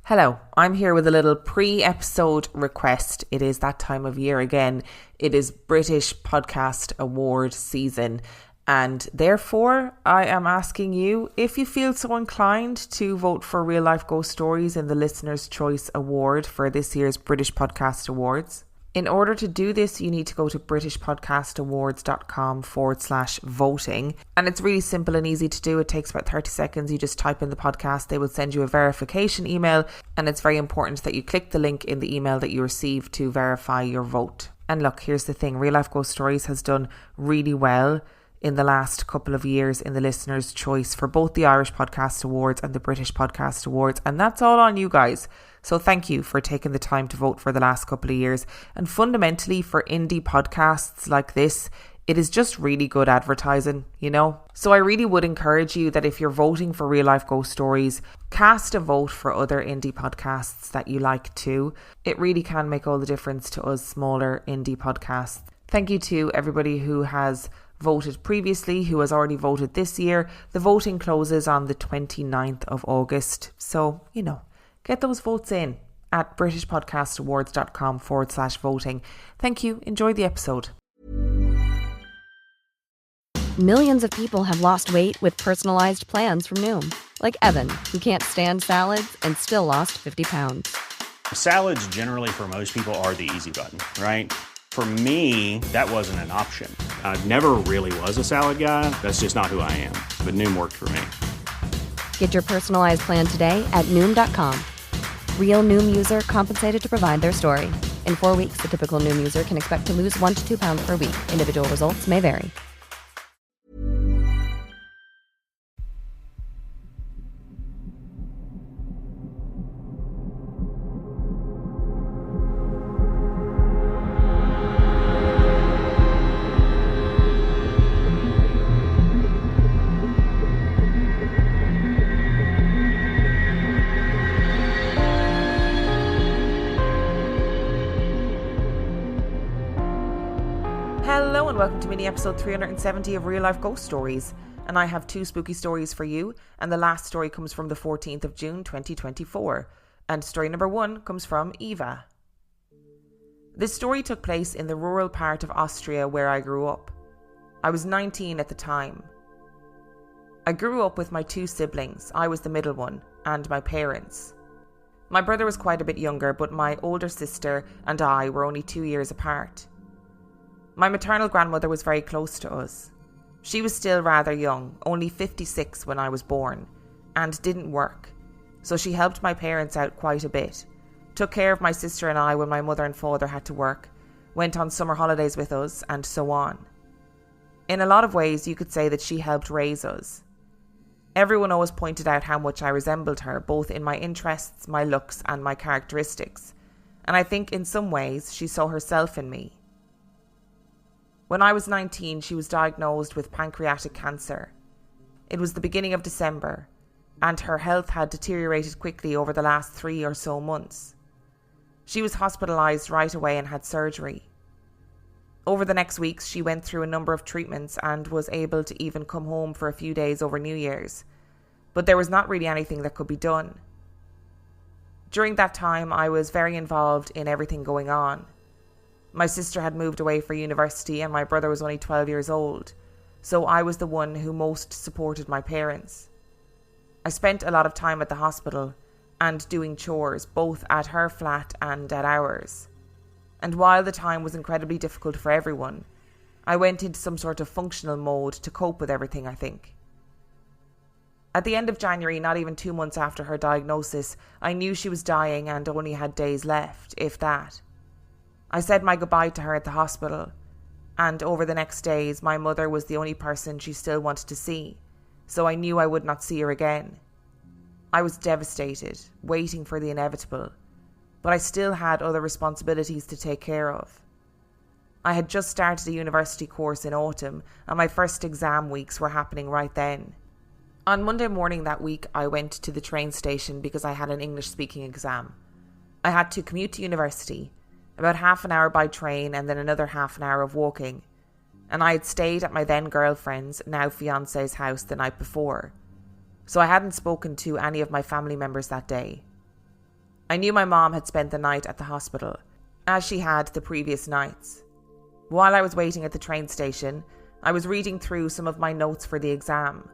Hello, I'm here with a little pre-episode request. It is that time of year again. It is British Podcast Award season, and therefore I am asking you if you feel so inclined to vote for Real Life Ghost Stories in the Listener's Choice Award for this year's British Podcast Awards. In order to do this, you need to go to britishpodcastawards.com/voting. And it's really simple and easy to do. It takes about 30 seconds. You just type in the podcast. They will send you a verification email. And it's very important that you click the link in the email that you receive to verify your vote. And look, here's the thing. Real Life Ghost Stories has done really well in the last couple of years in the Listener's Choice for both the Irish Podcast Awards and the British Podcast Awards. And that's all on you guys. So thank you for taking the time to vote for the last couple of years. And fundamentally for indie podcasts like this, it is just really good advertising, you know? So I really would encourage you that if you're voting for Real Life Ghost Stories, cast a vote for other indie podcasts that you like too. It really can make all the difference to us smaller indie podcasts. Thank you to everybody who has voted previously, who has already voted this year. The voting closes on the 29th of August. So, you know, get those votes in at britishpodcastawards.com/voting. Thank you. Enjoy the episode. Millions of people have lost weight with personalized plans from Noom. Like Evan, who can't stand salads and still lost 50 pounds. Salads generally for most people are the easy button, right? For me, that wasn't an option. I never really was a salad guy. That's just not who I am. But Noom worked for me. Get your personalized plan today at Noom.com. Real Noom user compensated to provide their story. In 4 weeks, the typical Noom user can expect to lose 1 to 2 pounds per week. Individual results may vary. Hello and welcome to mini episode 370 of Real Life Ghost Stories. And I have 2 spooky stories for you. And the last story comes from the 14th of June 2024. And story number 1 comes from Eva. This story took place in the rural part of Austria where I grew up. I was 19 at the time. I grew up with my 2 siblings. I was the middle one, and my parents. My brother was quite a bit younger, but my older sister and I were only 2 years apart. My maternal grandmother was very close to us. She was still rather young, only 56 when I was born, and didn't work. So she helped my parents out quite a bit, took care of my sister and I when my mother and father had to work, went on summer holidays with us, and so on. In a lot of ways, you could say that she helped raise us. Everyone always pointed out how much I resembled her, both in my interests, my looks, and my characteristics. And I think in some ways she saw herself in me. When I was 19, she was diagnosed with pancreatic cancer. It was the beginning of December, and her health had deteriorated quickly over the last 3 or so months. She was hospitalised right away and had surgery. Over the next weeks, she went through a number of treatments and was able to even come home for a few days over New Year's. But there was not really anything that could be done. During that time, I was very involved in everything going on. My sister had moved away for university and my brother was only 12 years old, so I was the one who most supported my parents. I spent a lot of time at the hospital and doing chores, both at her flat and at ours. And while the time was incredibly difficult for everyone, I went into some sort of functional mode to cope with everything, I think. At the end of January, not even 2 months after her diagnosis, I knew she was dying and only had days left, if that. I said my goodbye to her at the hospital, and over the next days, my mother was the only person she still wanted to see, so I knew I would not see her again. I was devastated, waiting for the inevitable, but I still had other responsibilities to take care of. I had just started a university course in autumn, and my first exam weeks were happening right then. On Monday morning that week, I went to the train station because I had an English speaking exam. I had to commute to university, about half an hour by train and then another half an hour of walking. And I had stayed at my then girlfriend's, now fiance's house the night before. So I hadn't spoken to any of my family members that day. I knew my mom had spent the night at the hospital, as she had the previous nights. While I was waiting at the train station, I was reading through some of my notes for the exam.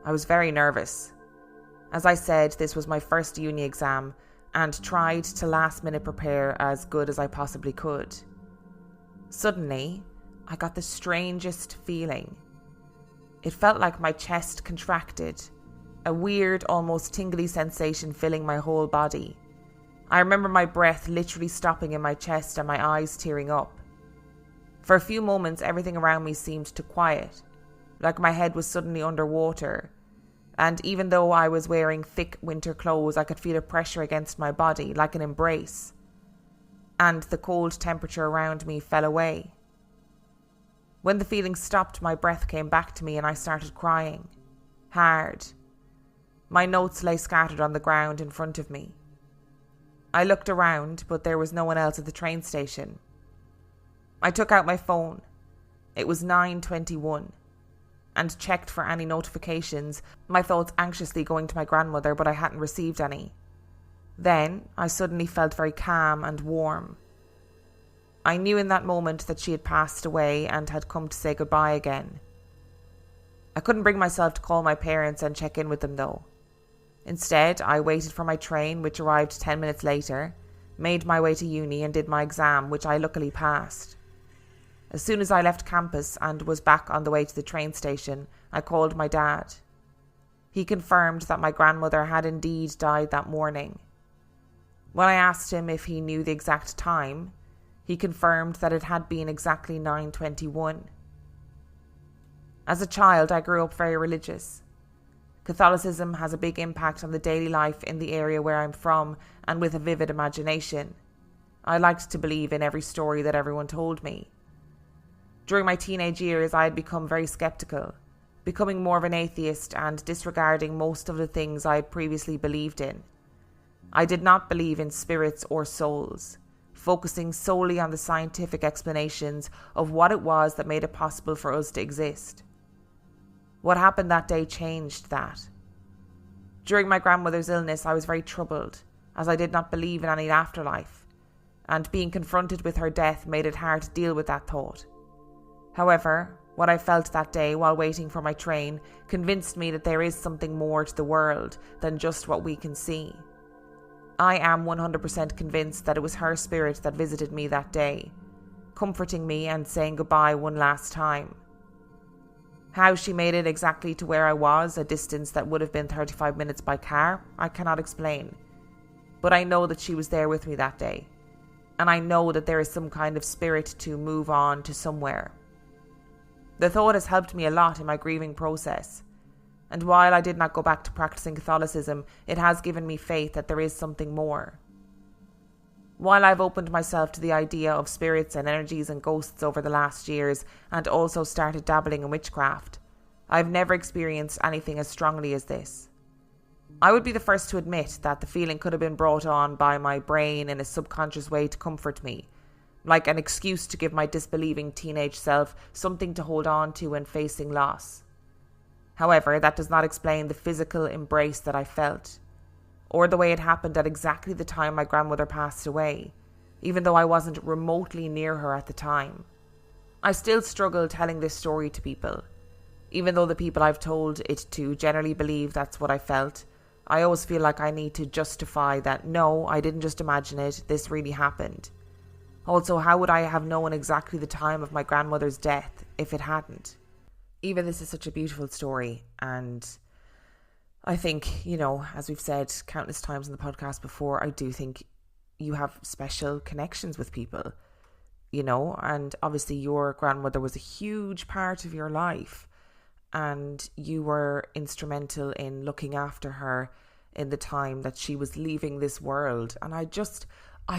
I was very nervous. As I said, this was my first uni exam and tried to last minute prepare as good as I possibly could. Suddenly, I got the strangest feeling. It felt like my chest contracted, a weird, almost tingly sensation filling my whole body. I remember my breath literally stopping in my chest and my eyes tearing up. For a few moments, everything around me seemed to quiet, like my head was suddenly underwater. And even though I was wearing thick winter clothes, I could feel a pressure against my body, like an embrace. And the cold temperature around me fell away. When the feeling stopped, my breath came back to me and I started crying. Hard. My notes lay scattered on the ground in front of me. I looked around, but there was no one else at the train station. I took out my phone. It was 9:21. And checked for any notifications, my thoughts anxiously going to my grandmother, but I hadn't received any. Then I suddenly felt very calm and warm. I knew in that moment that she had passed away and had come to say goodbye again. I couldn't bring myself to call my parents and check in with them though. Instead, I waited for my train, which arrived 10 minutes later, made my way to uni and did my exam, which I luckily passed. As soon as I left campus and was back on the way to the train station, I called my dad. He confirmed that my grandmother had indeed died that morning. When I asked him if he knew the exact time, he confirmed that it had been exactly 9:21. As a child, I grew up very religious. Catholicism has a big impact on the daily life in the area where I'm from, and with a vivid imagination. I liked to believe in every story that everyone told me. During my teenage years, I had become very skeptical, becoming more of an atheist and disregarding most of the things I had previously believed in. I did not believe in spirits or souls, focusing solely on the scientific explanations of what it was that made it possible for us to exist. What happened that day changed that. During my grandmother's illness, I was very troubled, as I did not believe in any afterlife, and being confronted with her death made it hard to deal with that thought. However, what I felt that day while waiting for my train convinced me that there is something more to the world than just what we can see. I am 100% convinced that it was her spirit that visited me that day, comforting me and saying goodbye one last time. How she made it exactly to where I was, a distance that would have been 35 minutes by car, I cannot explain. But I know that she was there with me that day, and I know that there is some kind of spirit to move on to somewhere. The thought has helped me a lot in my grieving process, and while I did not go back to practicing Catholicism, it has given me faith that there is something more. While I've opened myself to the idea of spirits and energies and ghosts over the last years, and also started dabbling in witchcraft, I've never experienced anything as strongly as this. I would be the first to admit that the feeling could have been brought on by my brain in a subconscious way to comfort me, like an excuse to give my disbelieving teenage self something to hold on to when facing loss. However, that does not explain the physical embrace that I felt, or the way it happened at exactly the time my grandmother passed away, even though I wasn't remotely near her at the time. I still struggle telling this story to people. Even though the people I've told it to generally believe that's what I felt, I always feel like I need to justify that no, I didn't just imagine it, this really happened. Also, how would I have known exactly the time of my grandmother's death if it hadn't? Eva, this is such a beautiful story, and I think, as we've said countless times in the podcast before, I do think you have special connections with people, and obviously your grandmother was a huge part of your life, and you were instrumental in looking after her in the time that she was leaving this world. And I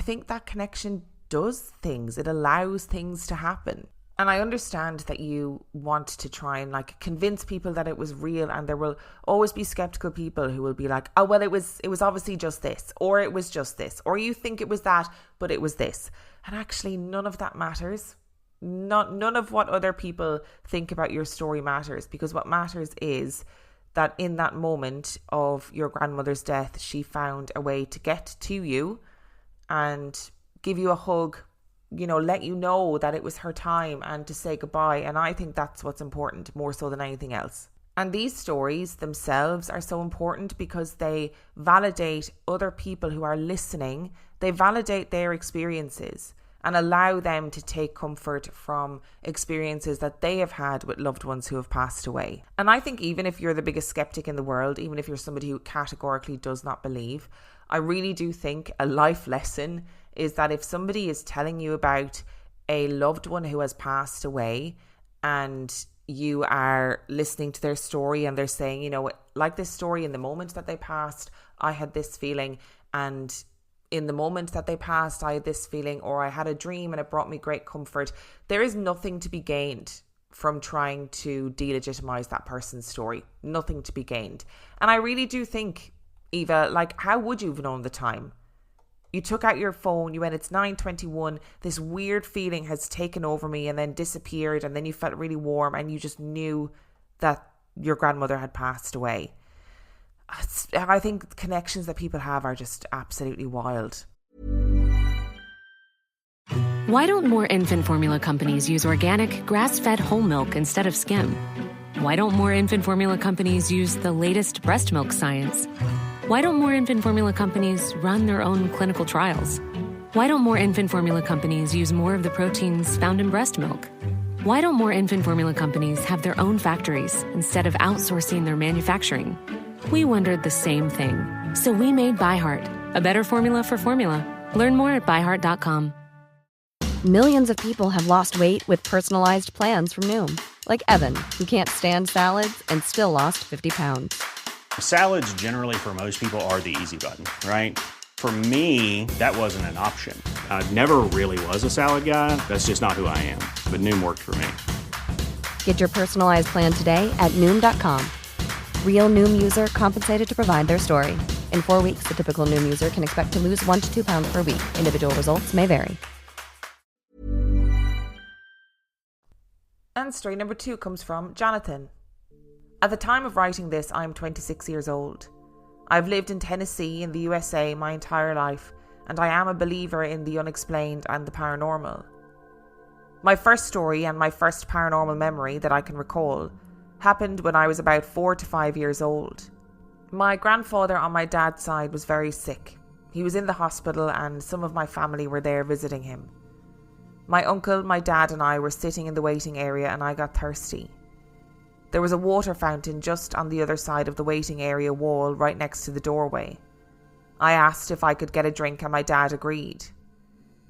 think that connection does things. It allows things to happen. And I understand that you want to try and convince people that it was real, and there will always be skeptical people who will be like, oh, well, it was obviously just this, or it was just this, or you think it was that, but it was this. And actually none of that matters. None of what other people think about your story matters, because what matters is that in that moment of your grandmother's death, she found a way to get to you and give you a hug, let you know that it was her time and to say goodbye. And I think that's what's important more so than anything else. And these stories themselves are so important because they validate other people who are listening. They validate their experiences and allow them to take comfort from experiences that they have had with loved ones who have passed away. And I think even if you're the biggest skeptic in the world, even if you're somebody who categorically does not believe, I really do think a life lesson is that if somebody is telling you about a loved one who has passed away and you are listening to their story and they're saying, like this story, in the moment that they passed, I had this feeling, and in the moment that they passed, I had this feeling, or I had a dream and it brought me great comfort. There is nothing to be gained from trying to delegitimize that person's story. Nothing to be gained. And I really do think, Eva, how would you have known the time? You took out your phone, you went, it's 9:21, this weird feeling has taken over me and then disappeared, and then you felt really warm and you just knew that your grandmother had passed away. I think connections that people have are just absolutely wild. Why don't more infant formula companies use organic, grass-fed whole milk instead of skim? Why don't more infant formula companies use the latest breast milk science? Why don't more infant formula companies run their own clinical trials? Why don't more infant formula companies use more of the proteins found in breast milk? Why don't more infant formula companies have their own factories instead of outsourcing their manufacturing? We wondered the same thing. So we made ByHeart, a better formula for formula. Learn more at byheart.com. Millions of people have lost weight with personalized plans from Noom. Like Evan, who can't stand salads and still lost 50 pounds. Salads generally for most people are the easy button, right? For me, that wasn't an option. I never really was a salad guy. That's just not who I am. But Noom worked for me. Get your personalized plan today at Noom.com. Real Noom user compensated to provide their story. In 4 weeks, the typical Noom user can expect to lose 1 to 2 pounds per week. Individual results may vary. And story number 2 comes from Jonathan. At the time of writing this, I'm 26 years old. I've lived in Tennessee in the USA my entire life, and I am a believer in the unexplained and the paranormal. My first story and my first paranormal memory that I can recall happened when I was about 4 to 5 years old. My grandfather on my dad's side was very sick. He was in the hospital and some of my family were there visiting him. My uncle, my dad and I were sitting in the waiting area and I got thirsty. There was a water fountain just on the other side of the waiting area wall right next to the doorway. I asked if I could get a drink and my dad agreed.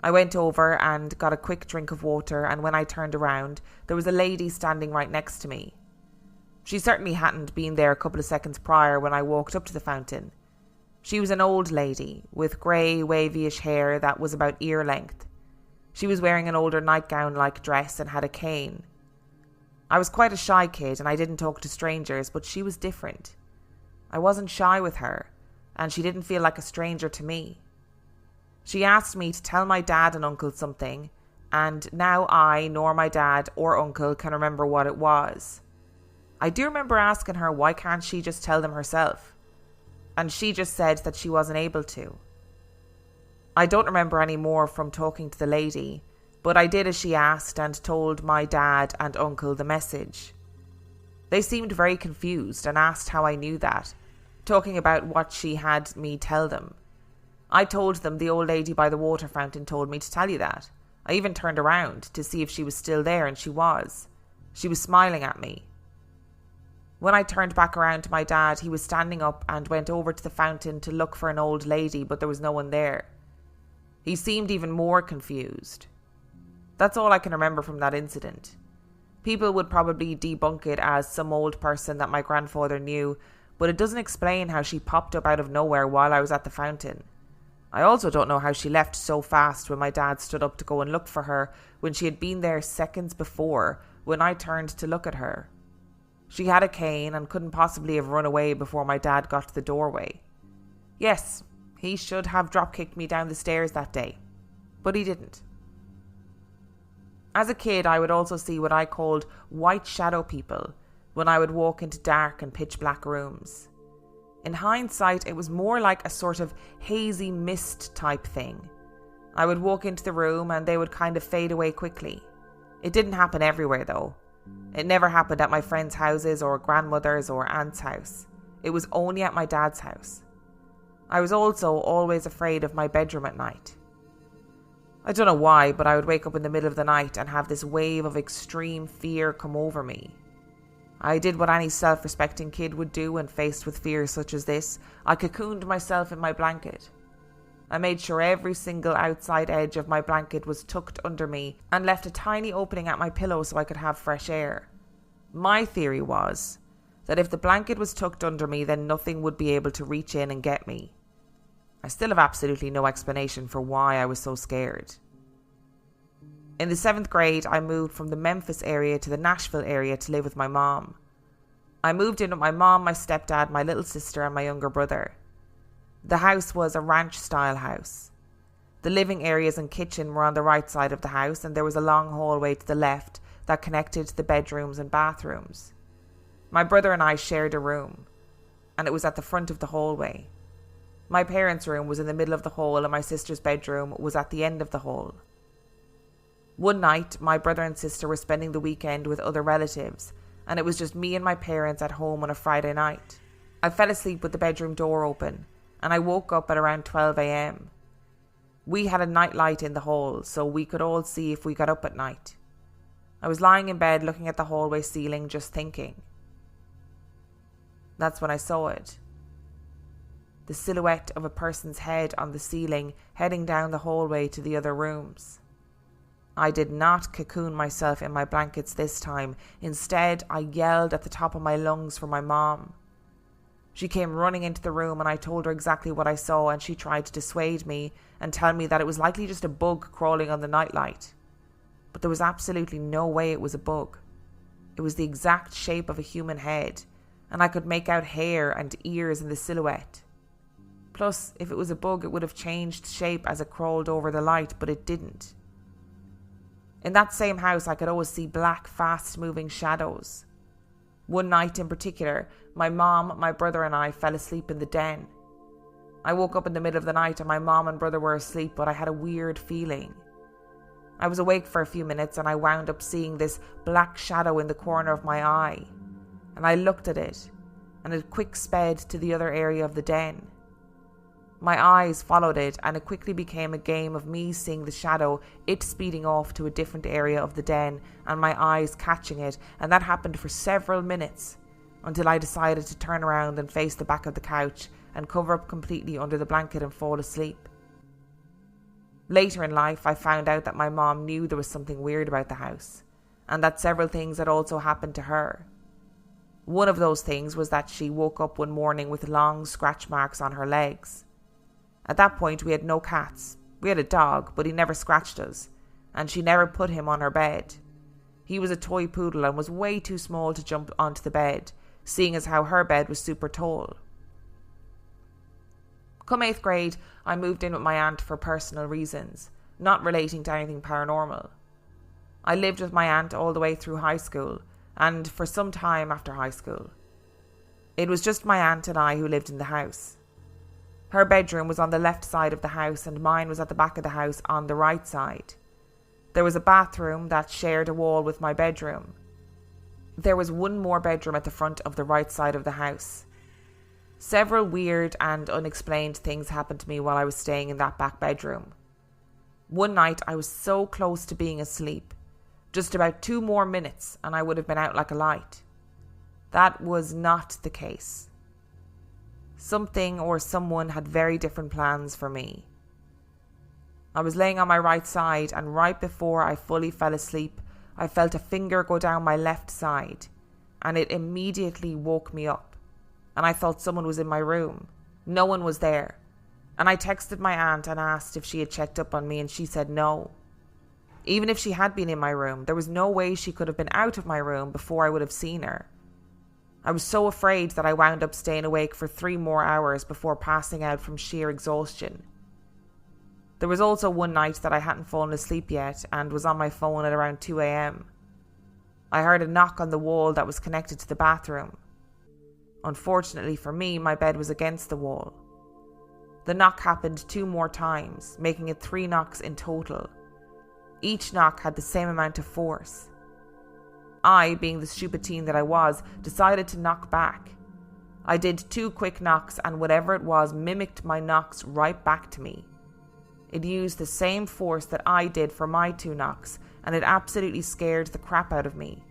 I went over and got a quick drink of water, and when I turned around, there was a lady standing right next to me. She certainly hadn't been there a couple of seconds prior when I walked up to the fountain. She was an old lady with grey, wavyish hair that was about ear length. She was wearing an older nightgown-like dress and had a cane. I was quite a shy kid and I didn't talk to strangers, but she was different. I wasn't shy with her, and she didn't feel like a stranger to me. She asked me to tell my dad and uncle something, and now I, nor my dad or uncle, can remember what it was. I do remember asking her why can't she just tell them herself, and she just said that she wasn't able to. I don't remember any more from talking to the lady, but I did as she asked and told my dad and uncle the message. They seemed very confused and asked how I knew that, talking about what she had me tell them. I told them the old lady by the water fountain told me to tell you that. I even turned around to see if she was still there, and she was. She was smiling at me. When I turned back around to my dad, he was standing up and went over to the fountain to look for an old lady, but there was no one there. He seemed even more confused. That's all I can remember from that incident. People would probably debunk it as some old person that my grandfather knew, but it doesn't explain how she popped up out of nowhere while I was at the fountain. I also don't know how she left so fast when my dad stood up to go and look for her when she had been there seconds before when I turned to look at her. She had a cane and couldn't possibly have run away before my dad got to the doorway. Yes, he should have drop-kicked me down the stairs that day, but he didn't. As a kid, I would also see what I called white shadow people, when I would walk into dark and pitch black rooms. In hindsight, it was more like a sort of hazy mist type thing. I would walk into the room and they would kind of fade away quickly. It didn't happen everywhere though. It never happened at my friends' houses or grandmother's or aunt's house. It was only at my dad's house. I was also always afraid of my bedroom at night. I don't know why, but I would wake up in the middle of the night and have this wave of extreme fear come over me. I did what any self-respecting kid would do when faced with fears such as this. I cocooned myself in my blanket. I made sure every single outside edge of my blanket was tucked under me and left a tiny opening at my pillow so I could have fresh air. My theory was that if the blanket was tucked under me, then nothing would be able to reach in and get me. I still have absolutely no explanation for why I was so scared. In the 7th grade, I moved from the Memphis area to the Nashville area to live with my mom. I moved in with my mom, my stepdad, my little sister and my younger brother. The house was a ranch-style house. The living areas and kitchen were on the right side of the house, and there was a long hallway to the left that connected to the bedrooms and bathrooms. My brother and I shared a room, and it was at the front of the hallway. My parents' room was in the middle of the hall, and my sister's bedroom was at the end of the hall. One night, my brother and sister were spending the weekend with other relatives, and it was just me and my parents at home on a Friday night. I fell asleep with the bedroom door open, and I woke up at around 12 a.m. We had a night light in the hall, so we could all see if we got up at night. I was lying in bed looking at the hallway ceiling, just thinking. That's when I saw it. The silhouette of a person's head on the ceiling, heading down the hallway to the other rooms. I did not cocoon myself in my blankets this time. Instead, I yelled at the top of my lungs for my mom. She came running into the room and I told her exactly what I saw, and she tried to dissuade me and tell me that it was likely just a bug crawling on the nightlight. But there was absolutely no way it was a bug. It was the exact shape of a human head, and I could make out hair and ears in the silhouette. Plus, if it was a bug, it would have changed shape as it crawled over the light, but it didn't. In that same house, I could always see black, fast-moving shadows. One night in particular, my mom, my brother and I fell asleep in the den. I woke up in the middle of the night and my mom and brother were asleep, but I had a weird feeling. I was awake for a few minutes and I wound up seeing this black shadow in the corner of my eye. And I looked at it, and it quick sped to the other area of the den. My eyes followed it, and it quickly became a game of me seeing the shadow, it speeding off to a different area of the den, and my eyes catching it, and that happened for several minutes, until I decided to turn around and face the back of the couch and cover up completely under the blanket and fall asleep. Later in life, I found out that my mom knew there was something weird about the house, and that several things had also happened to her. One of those things was that she woke up one morning with long scratch marks on her legs. At that point, we had no cats. We had a dog, but he never scratched us, and she never put him on her bed. He was a toy poodle and was way too small to jump onto the bed, seeing as how her bed was super tall. Come 8th grade, I moved in with my aunt for personal reasons, not relating to anything paranormal. I lived with my aunt all the way through high school, and for some time after high school. It was just my aunt and I who lived in the house. Her bedroom was on the left side of the house and mine was at the back of the house on the right side. There was a bathroom that shared a wall with my bedroom. There was one more bedroom at the front of the right side of the house. Several weird and unexplained things happened to me while I was staying in that back bedroom. One night I was so close to being asleep. Just about 2 more minutes and I would have been out like a light. That was not the case. Something or someone had very different plans for me. I was laying on my right side, and right before I fully fell asleep, I felt a finger go down my left side, and it immediately woke me up, and I thought someone was in my room. No one was there, and I texted my aunt and asked if she had checked up on me, and she said no. Even if she had been in my room, there was no way she could have been out of my room before I would have seen her. I was so afraid that I wound up staying awake for 3 more hours before passing out from sheer exhaustion. There was also one night that I hadn't fallen asleep yet and was on my phone at around 2 a.m. I heard a knock on the wall that was connected to the bathroom. Unfortunately for me, my bed was against the wall. The knock happened 2 more times, making it 3 knocks in total. Each knock had the same amount of force. I, being the stupid teen that I was, decided to knock back. I did 2 quick knocks, and whatever it was mimicked my knocks right back to me. It used the same force that I did for my 2 knocks, and it absolutely scared the crap out of me.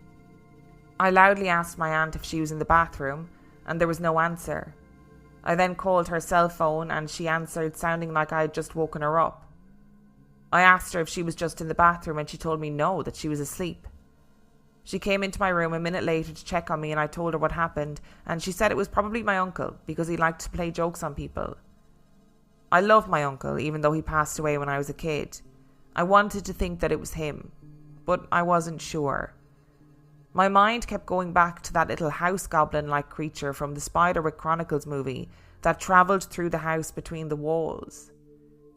I loudly asked my aunt if she was in the bathroom, and there was no answer. I then called her cell phone and she answered, sounding like I had just woken her up. I asked her if she was just in the bathroom and she told me no, that she was asleep. She came into my room a minute later to check on me and I told her what happened, and she said it was probably my uncle because he liked to play jokes on people. I love my uncle even though he passed away when I was a kid. I wanted to think that it was him, but I wasn't sure. My mind kept going back to that little house goblin-like creature from the Spiderwick Chronicles movie that travelled through the house between the walls.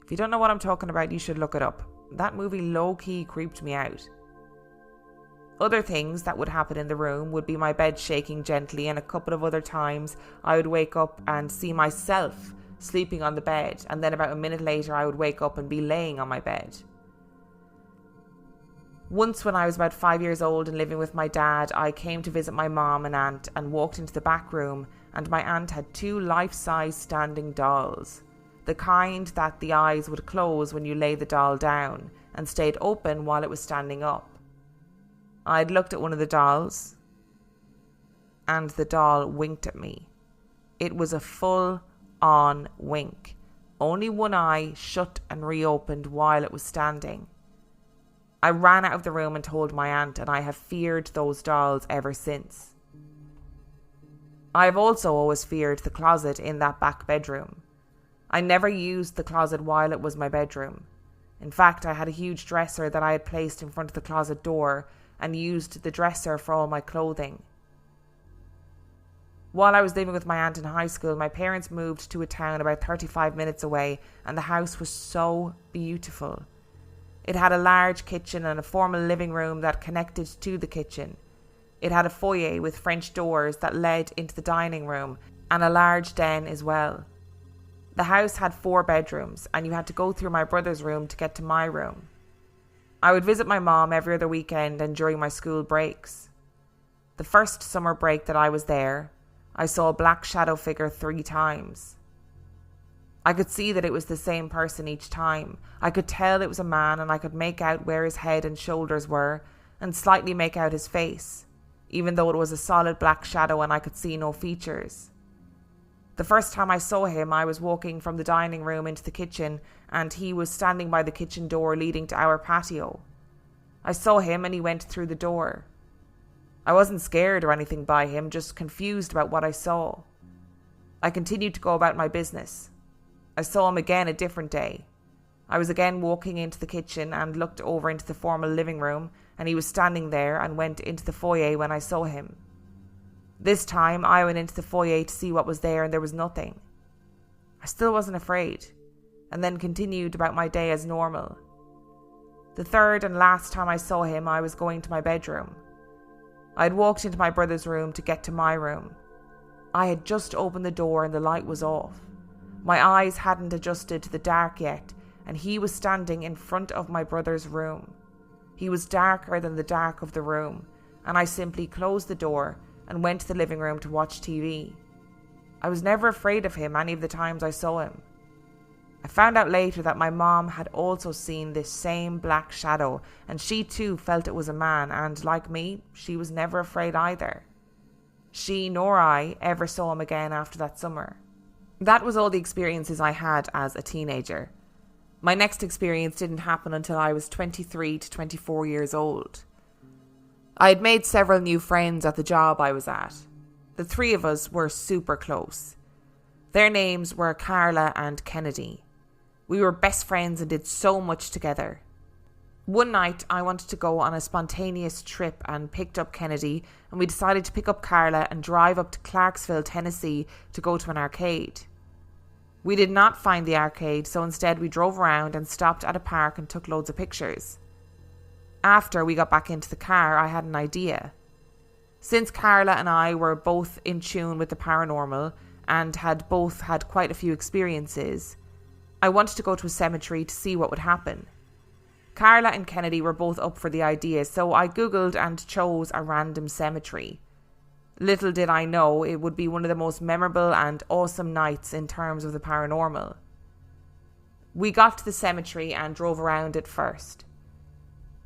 If you don't know what I'm talking about, you should look it up. That movie low-key creeped me out. Other things that would happen in the room would be my bed shaking gently, and a couple of other times I would wake up and see myself sleeping on the bed, and then about a minute later I would wake up and be laying on my bed. Once when I was about 5 years old and living with my dad, I came to visit my mom and aunt and walked into the back room, and my aunt had 2 life-size standing dolls. The kind that the eyes would close when you lay the doll down and stayed open while it was standing up. I'd looked at one of the dolls and the doll winked at me. It was a full-on wink. Only one eye shut and reopened while it was standing. I ran out of the room and told my aunt, and I have feared those dolls ever since. I have also always feared the closet in that back bedroom. I never used the closet while it was my bedroom. In fact, I had a huge dresser that I had placed in front of the closet door and used the dresser for all my clothing. While I was living with my aunt in high school, my parents moved to a town about 35 minutes away, and the house was so beautiful. It had a large kitchen and a formal living room that connected to the kitchen. It had a foyer with French doors that led into the dining room and a large den as well. The house had 4 bedrooms, and you had to go through my brother's room to get to my room. I would visit my mom every other weekend and during my school breaks. The first summer break that I was there, I saw a black shadow figure 3 times. I could see that it was the same person each time. I could tell it was a man, and I could make out where his head and shoulders were and slightly make out his face, even though it was a solid black shadow and I could see no features. The first time I saw him, I was walking from the dining room into the kitchen, and he was standing by the kitchen door leading to our patio. I saw him and he went through the door. I wasn't scared or anything by him, just confused about what I saw. I continued to go about my business. I saw him again a different day. I was again walking into the kitchen and looked over into the formal living room, and he was standing there and went into the foyer when I saw him. This time I went into the foyer to see what was there, and there was nothing. I still wasn't afraid, and then continued about my day as normal. The third and last time I saw him, I was going to my bedroom. I had walked into my brother's room to get to my room. I had just opened the door and the light was off. My eyes hadn't adjusted to the dark yet, and he was standing in front of my brother's room. He was darker than the dark of the room, and I simply closed the door and went to the living room to watch TV. I was never afraid of him any of the times I saw him. I found out later that my mom had also seen this same black shadow, and she too felt it was a man, and like me, she was never afraid either. She nor I ever saw him again after that summer. That was all the experiences I had as a teenager. My next experience didn't happen until I was 23 to 24 years old. I had made several new friends at the job I was at. The 3 of us were super close. Their names were Carla and Kennedy. We were best friends and did so much together. One night I wanted to go on a spontaneous trip and picked up Kennedy, and we decided to pick up Carla and drive up to Clarksville, Tennessee to go to an arcade. We did not find the arcade, so instead we drove around and stopped at a park and took loads of pictures. After we got back into the car, I had an idea. Since Carla and I were both in tune with the paranormal and had both had quite a few experiences, I wanted to go to a cemetery to see what would happen. Carla and Kennedy were both up for the idea, so I googled and chose a random cemetery. Little did I know it would be one of the most memorable and awesome nights in terms of the paranormal. We got to the cemetery and drove around it first.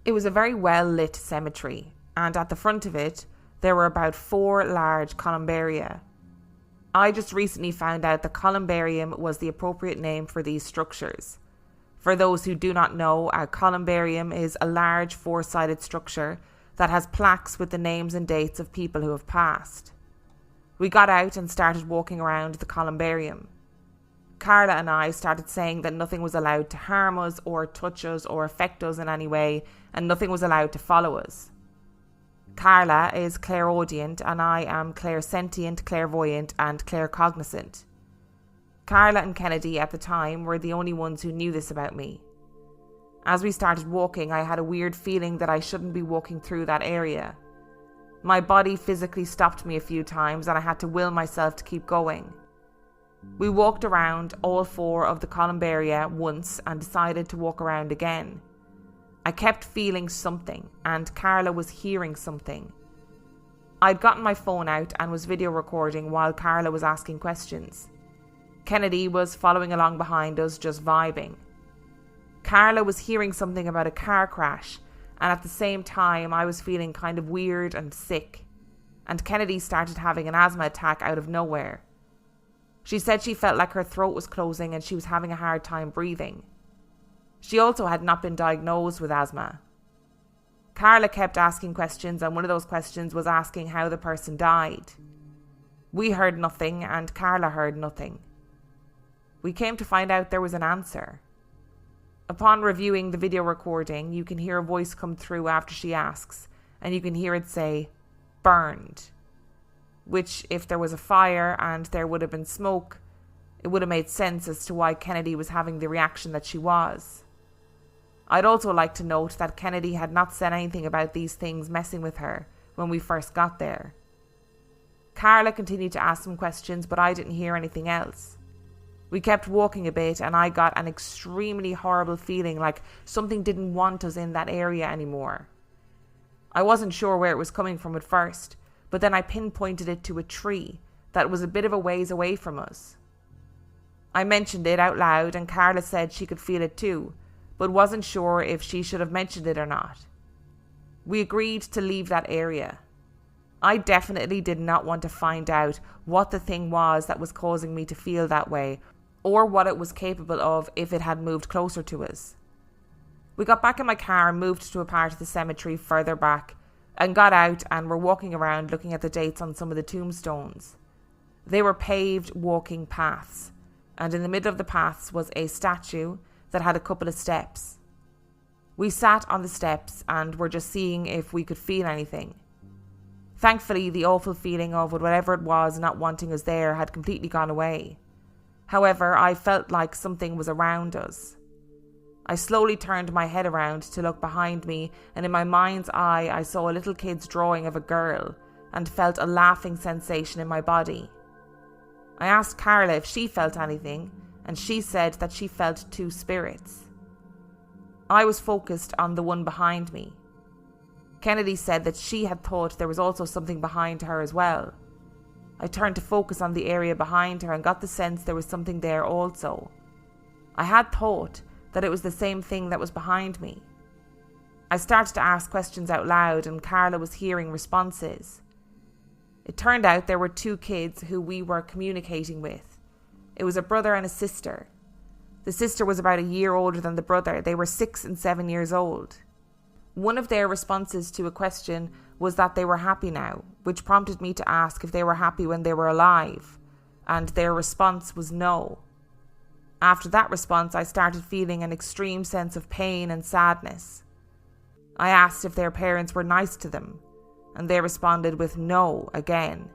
It was a very well lit cemetery, and at the front of it there were about 4 large columbaria. I just recently found out that columbarium was the appropriate name for these structures. For those who do not know, a columbarium is a large 4-sided structure that has plaques with the names and dates of people who have passed. We got out and started walking around the columbarium. Carla and I started saying that nothing was allowed to harm us or touch us or affect us in any way, and nothing was allowed to follow us. Carla is clairaudient and I am clairsentient, clairvoyant and claircognizant. Carla and Kennedy at the time were the only ones who knew this about me. As we started walking, I had a weird feeling that I shouldn't be walking through that area. My body physically stopped me a few times and I had to will myself to keep going. We walked around all 4 of the columbaria once and decided to walk around again. I kept feeling something, and Carla was hearing something. I'd gotten my phone out and was video recording while Carla was asking questions. Kennedy was following along behind us, just vibing. Carla was hearing something about a car crash, and at the same time I was feeling kind of weird and sick, and Kennedy started having an asthma attack out of nowhere. She said she felt like her throat was closing and she was having a hard time breathing. She also had not been diagnosed with asthma. Carla kept asking questions, and one of those questions was asking how the person died. We heard nothing and Carla heard nothing. We came to find out there was an answer. Upon reviewing the video recording, you can hear a voice come through after she asks, and you can hear it say, "burned." Which, if there was a fire and there would have been smoke, it would have made sense as to why Kennedy was having the reaction that she was. I'd also like to note that Kennedy had not said anything about these things messing with her when we first got there. Carla continued to ask some questions, but I didn't hear anything else. We kept walking a bit and I got an extremely horrible feeling like something didn't want us in that area anymore. I wasn't sure where it was coming from at first, but then I pinpointed it to a tree that was a bit of a ways away from us. I mentioned it out loud and Carla said she could feel it too, but wasn't sure if she should have mentioned it or not. We agreed to leave that area. I definitely did not want to find out what the thing was that was causing me to feel that way, or what it was capable of if it had moved closer to us. We got back in my car and moved to a part of the cemetery further back, and got out and were walking around looking at the dates on some of the tombstones. They were paved walking paths, and in the middle of the paths was a statue that had a couple of steps. We sat on the steps and were just seeing if we could feel anything. Thankfully, the awful feeling of whatever it was not wanting us there had completely gone away. However, I felt like something was around us. I slowly turned my head around to look behind me, and in my mind's eye I saw a little kid's drawing of a girl and felt a laughing sensation in my body. I asked Carla if she felt anything, and she said that she felt 2 spirits. I was focused on the one behind me. Kennedy said that she had thought there was also something behind her as well. I turned to focus on the area behind her and got the sense there was something there also. I had thought that it was the same thing that was behind me. I started to ask questions out loud and Carla was hearing responses. It turned out there were 2 kids who we were communicating with. It was a brother and a sister. The sister was about a year older than the brother. They were 6 and 7 years old. One of their responses to a question was that they were happy now, which prompted me to ask if they were happy when they were alive, and their response was no. After that response, I started feeling an extreme sense of pain and sadness. I asked if their parents were nice to them, and they responded with no again.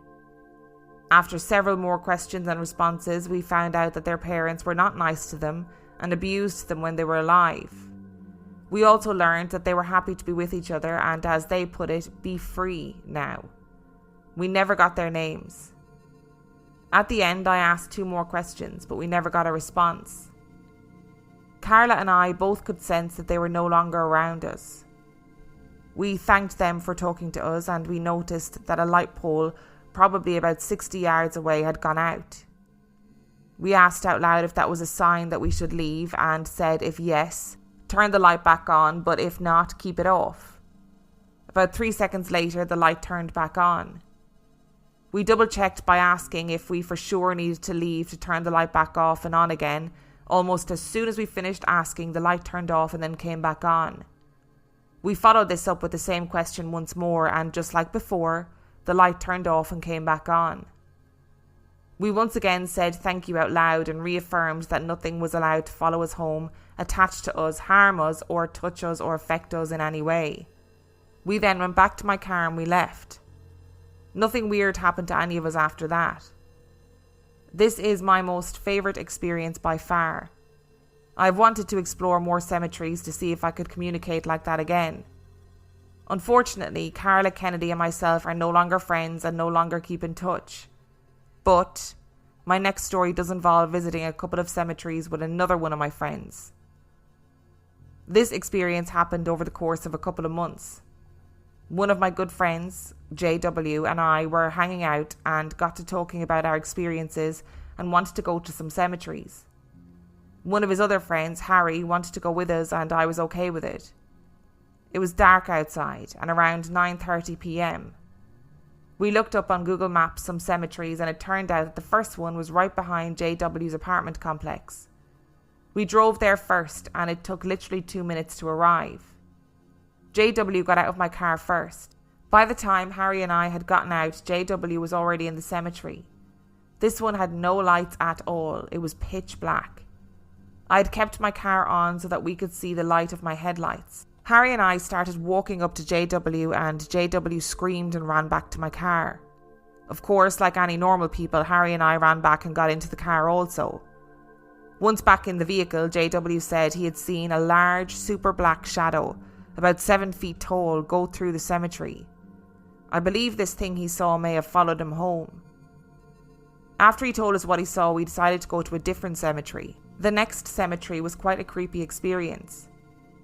After several more questions and responses, we found out that their parents were not nice to them and abused them when they were alive. We also learned that they were happy to be with each other and, as they put it, be free now. We never got their names. At the end, I asked 2 more questions, but we never got a response. Carla and I both could sense that they were no longer around us. We thanked them for talking to us, and we noticed that a light pole, probably about 60 yards away, had gone out. We asked out loud if that was a sign that we should leave, and said if yes, turn the light back on, but if not, keep it off. About 3 seconds later, the light turned back on. We double-checked by asking if we for sure needed to leave to turn the light back off and on again. Almost as soon as we finished asking, the light turned off and then came back on. We followed this up with the same question once more, and just like before, the light turned off and came back on. We once again said thank you out loud and reaffirmed that nothing was allowed to follow us home, attach to us, harm us, or touch us or affect us in any way. We then went back to my car and we left. Nothing weird happened to any of us after that. This is my most favourite experience by far. I've wanted to explore more cemeteries to see if I could communicate like that again. Unfortunately, Carla Kennedy and myself are no longer friends and no longer keep in touch. But my next story does involve visiting a couple of cemeteries with another one of my friends. This experience happened over the course of a couple of months. One of my good friends, JW, and I were hanging out and got to talking about our experiences and wanted to go to some cemeteries. One of his other friends, Harry, wanted to go with us and I was okay with it. It was dark outside and around 9:30 p.m. We looked up on Google Maps some cemeteries and it turned out that the first one was right behind JW's apartment complex. We drove there first and it took literally 2 minutes to arrive. JW got out of my car first. By the time Harry and I had gotten out, JW was already in the cemetery. This one had no lights at all. It was pitch black. I had kept my car on so that we could see the light of my headlights. Harry and I started walking up to JW and JW screamed and ran back to my car. Of course, like any normal people, Harry and I ran back and got into the car also. Once back in the vehicle, JW said he had seen a large, super black shadow, about 7 feet tall, go through the cemetery. I believe this thing he saw may have followed him home. After he told us what he saw, we decided to go to a different cemetery. The next cemetery was quite a creepy experience.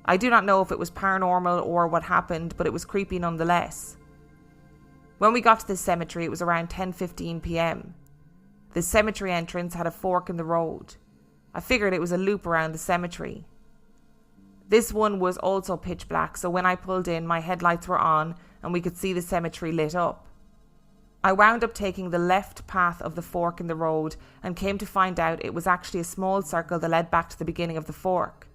I do not know if it was paranormal or what happened, but it was creepy nonetheless. When we got to this cemetery, it was around 10:15 p.m. The cemetery entrance had a fork in the road. I figured it was a loop around the cemetery. This one was also pitch black, so when I pulled in, my headlights were on and we could see the cemetery lit up. I wound up taking the left path of the fork in the road and came to find out it was actually a small circle that led back to the beginning of the fork.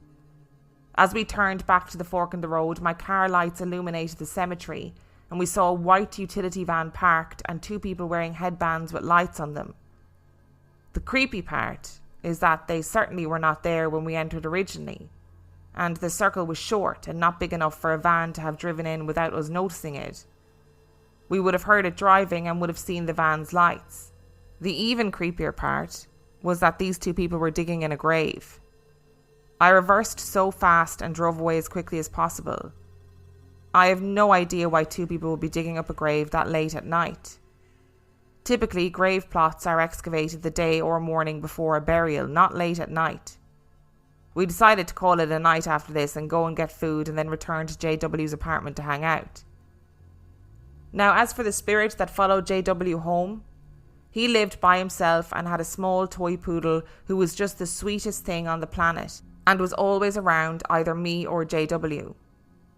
As we turned back to the fork in the road, my car lights illuminated the cemetery and we saw a white utility van parked and 2 people wearing headbands with lights on them. The creepy part is that they certainly were not there when we entered originally, and the circle was short and not big enough for a van to have driven in without us noticing it. We would have heard it driving and would have seen the van's lights. The even creepier part was that these 2 people were digging in a grave. I reversed so fast and drove away as quickly as possible. I have no idea why 2 people would be digging up a grave that late at night. Typically, grave plots are excavated the day or morning before a burial, not late at night. We decided to call it a night after this and go and get food and then return to JW's apartment to hang out. Now, as for the spirit that followed JW home, he lived by himself and had a small toy poodle who was just the sweetest thing on the planet and was always around either me or JW.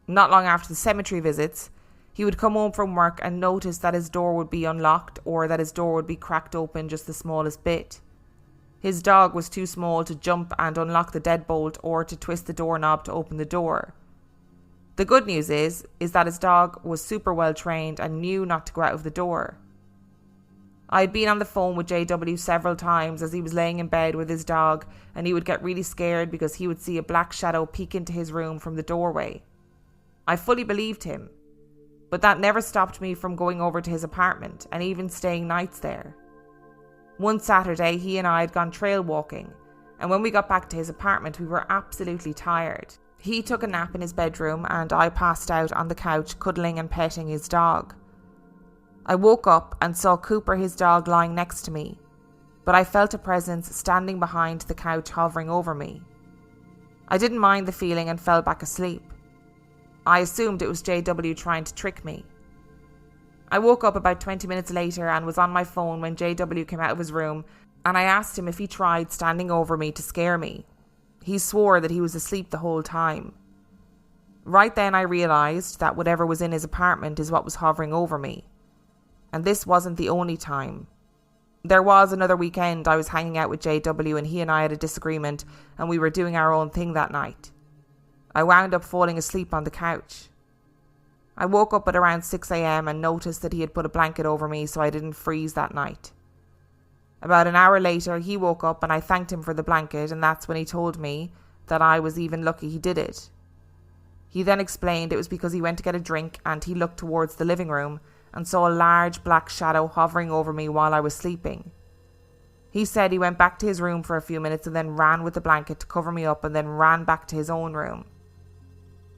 Not long after the cemetery visits, he would come home from work and notice that his door would be unlocked or that his door would be cracked open just the smallest bit. His dog was too small to jump and unlock the deadbolt or to twist the doorknob to open the door. The good news is that his dog was super well trained and knew not to go out of the door. I had been on the phone with JW several times as he was laying in bed with his dog, and he would get really scared because he would see a black shadow peek into his room from the doorway. I fully believed him, but that never stopped me from going over to his apartment and even staying nights there. One Saturday, he and I had gone trail walking, and when we got back to his apartment, we were absolutely tired. He took a nap in his bedroom and I passed out on the couch cuddling and petting his dog. I woke up and saw Cooper, his dog, lying next to me, but I felt a presence standing behind the couch hovering over me. I didn't mind the feeling and fell back asleep. I assumed it was JW trying to trick me. I woke up about 20 minutes later and was on my phone when JW came out of his room, and I asked him if he tried standing over me to scare me. He swore that he was asleep the whole time. Right then I realised that whatever was in his apartment is what was hovering over me. And this wasn't the only time. There was another weekend I was hanging out with JW and he and I had a disagreement and we were doing our own thing that night. I wound up falling asleep on the couch. I woke up at around 6 a.m. and noticed that he had put a blanket over me so I didn't freeze that night. About an hour later, he woke up and I thanked him for the blanket, and that's when he told me that I was even lucky he did it. He then explained it was because he went to get a drink and he looked towards the living room and saw a large black shadow hovering over me while I was sleeping. He said he went back to his room for a few minutes and then ran with the blanket to cover me up and then ran back to his own room.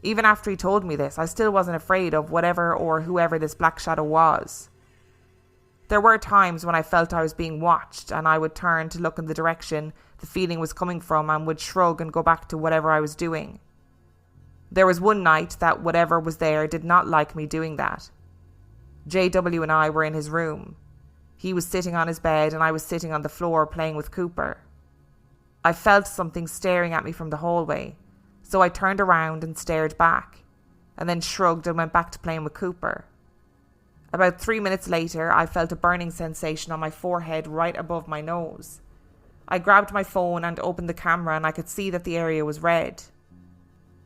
Even after he told me this, I still wasn't afraid of whatever or whoever this black shadow was. There were times when I felt I was being watched and I would turn to look in the direction the feeling was coming from and would shrug and go back to whatever I was doing. There was one night that whatever was there did not like me doing that. JW and I were in his room. He was sitting on his bed and I was sitting on the floor playing with Cooper. I felt something staring at me from the hallway, so I turned around and stared back, and then shrugged and went back to playing with Cooper. About 3 minutes later, I felt a burning sensation on my forehead right above my nose. I grabbed my phone and opened the camera and I could see that the area was red.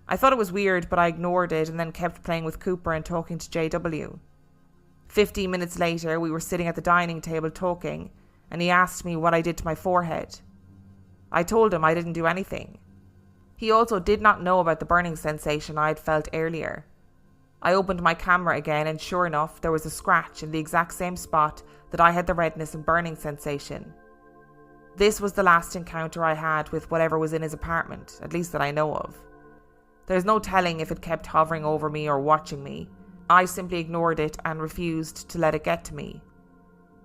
I thought it was weird, but I ignored it and then kept playing with Cooper and talking to JW. 15 minutes later, we were sitting at the dining table talking, and he asked me what I did to my forehead. I told him I didn't do anything. He also did not know about the burning sensation I had felt earlier. I opened my camera again and sure enough, there was a scratch in the exact same spot that I had the redness and burning sensation. This was the last encounter I had with whatever was in his apartment, at least that I know of. There's no telling if it kept hovering over me or watching me. I simply ignored it and refused to let it get to me.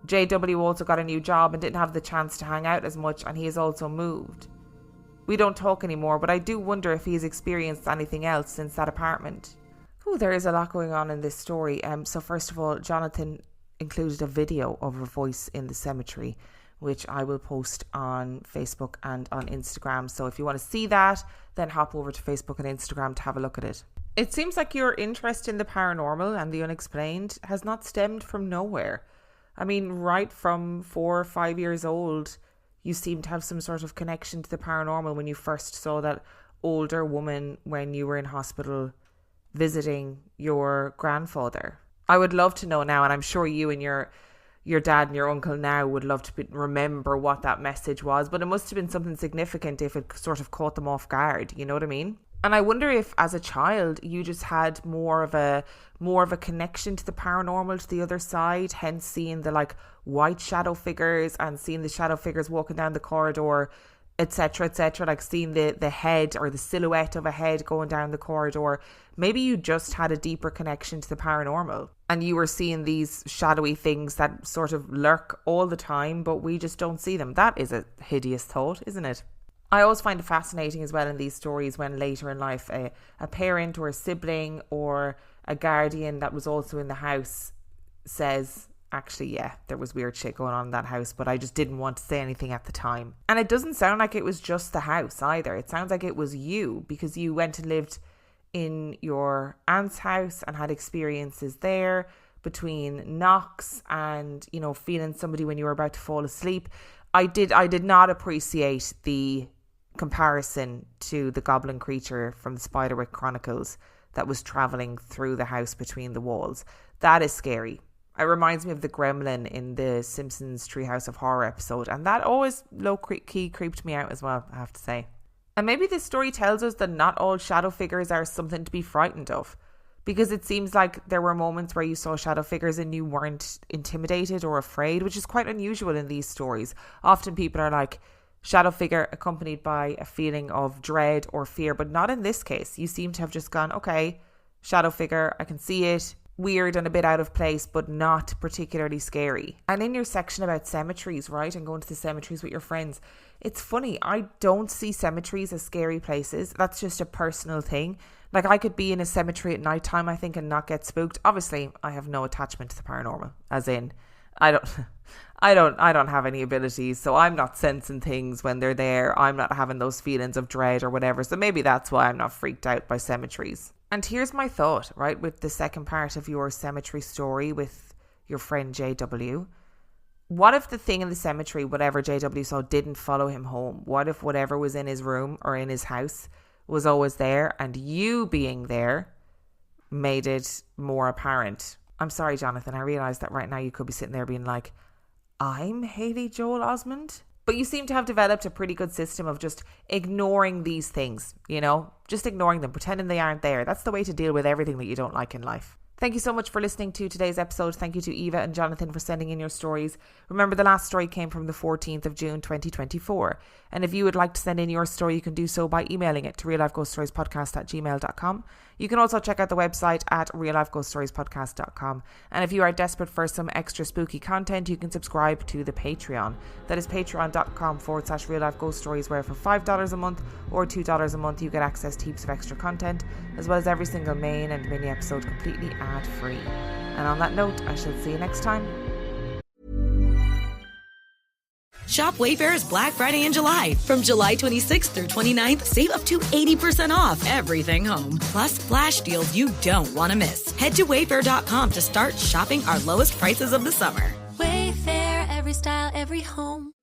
JW also got a new job and didn't have the chance to hang out as much, and he has also moved. We don't talk anymore, but I do wonder if he's experienced anything else since that apartment. There is a lot going on in this story. So first of all, Jonathan included a video of her voice in the cemetery, which I will post on Facebook and on Instagram. So if you want to see that, then hop over to Facebook and Instagram to have a look at it. It seems like your interest in the paranormal and the unexplained has not stemmed from nowhere. I mean, right from 4 or 5 years old, you seem to have some sort of connection to the paranormal when you first saw that older woman when you were in hospital visiting your grandfather. I would love to know now, and I'm sure you and your dad and your uncle now would love to remember what that message was, but it must have been something significant if it sort of caught them off guard, you know what I mean? And I wonder if as a child you just had more of a connection to the paranormal, to the other side, hence seeing the like white shadow figures and seeing the shadow figures walking down the corridor, etc., like seeing the head or the silhouette of a head going down the corridor. Maybe you just had a deeper connection to the paranormal and you were seeing these shadowy things that sort of lurk all the time, but we just don't see them. That is a hideous thought, isn't it? I always find it fascinating as well in these stories when later in life a parent or a sibling or a guardian that was also in the house says, actually, yeah, there was weird shit going on in that house, but I just didn't want to say anything at the time. And it doesn't sound like it was just the house either. It sounds like it was you, because you went and lived in your aunt's house and had experiences there between knocks and, you know, feeling somebody when you were about to fall asleep. I did not appreciate the comparison to the goblin creature from the Spiderwick Chronicles that was travelling through the house between the walls. That is scary. It reminds me of the gremlin in the Simpsons Treehouse of Horror episode, and that always low-key creeped me out as well, I have to say. And maybe this story tells us that not all shadow figures are something to be frightened of, because it seems like there were moments where you saw shadow figures and you weren't intimidated or afraid, which is quite unusual in these stories. Often people are like, Shadow figure accompanied by a feeling of dread or fear, but not in this case. You seem to have just gone, okay, shadow figure, I can see it. Weird and a bit out of place, but not particularly scary. And in your section about cemeteries, right, and going to the cemeteries with your friends, it's funny, I don't see cemeteries as scary places. That's just a personal thing. Like, I could be in a cemetery at nighttime, I think, and not get spooked. Obviously, I have no attachment to the paranormal, as in, I don't have any abilities, so I'm not sensing things when they're there. I'm not having those feelings of dread or whatever. So maybe that's why I'm not freaked out by cemeteries. And here's my thought, right, with the second part of your cemetery story with your friend JW. What if the thing in the cemetery, whatever JW saw, didn't follow him home? What if whatever was in his room or in his house was always there, and you being there made it more apparent? I'm sorry, Jonathan, I realise that right now you could be sitting there being like, I'm Haley Joel Osmond? But you seem to have developed a pretty good system of just ignoring these things, you know? Just ignoring them, pretending they aren't there. That's the way to deal with everything that you don't like in life. Thank you so much for listening to today's episode. Thank you to Eva and Jonathan for sending in your stories. Remember, the last story came from the 14th of June 2024. And if you would like to send in your story, you can do so by emailing it to reallifeghoststoriespodcast@gmail.com. You can also check out the website at reallifeghoststoriespodcast.com. And if you are desperate for some extra spooky content, you can subscribe to the Patreon. That is patreon.com/reallifeghoststories, where for $5 a month or $2 a month, you get access to heaps of extra content, as well as every single main and mini episode completely ad-free. And on that note, I shall see you next time. Shop Wayfair's Black Friday in July. From July 26th through 29th, save up to 80% off everything home. Plus, flash deals you don't want to miss. Head to wayfair.com to start shopping our lowest prices of the summer. Wayfair, every style, every home.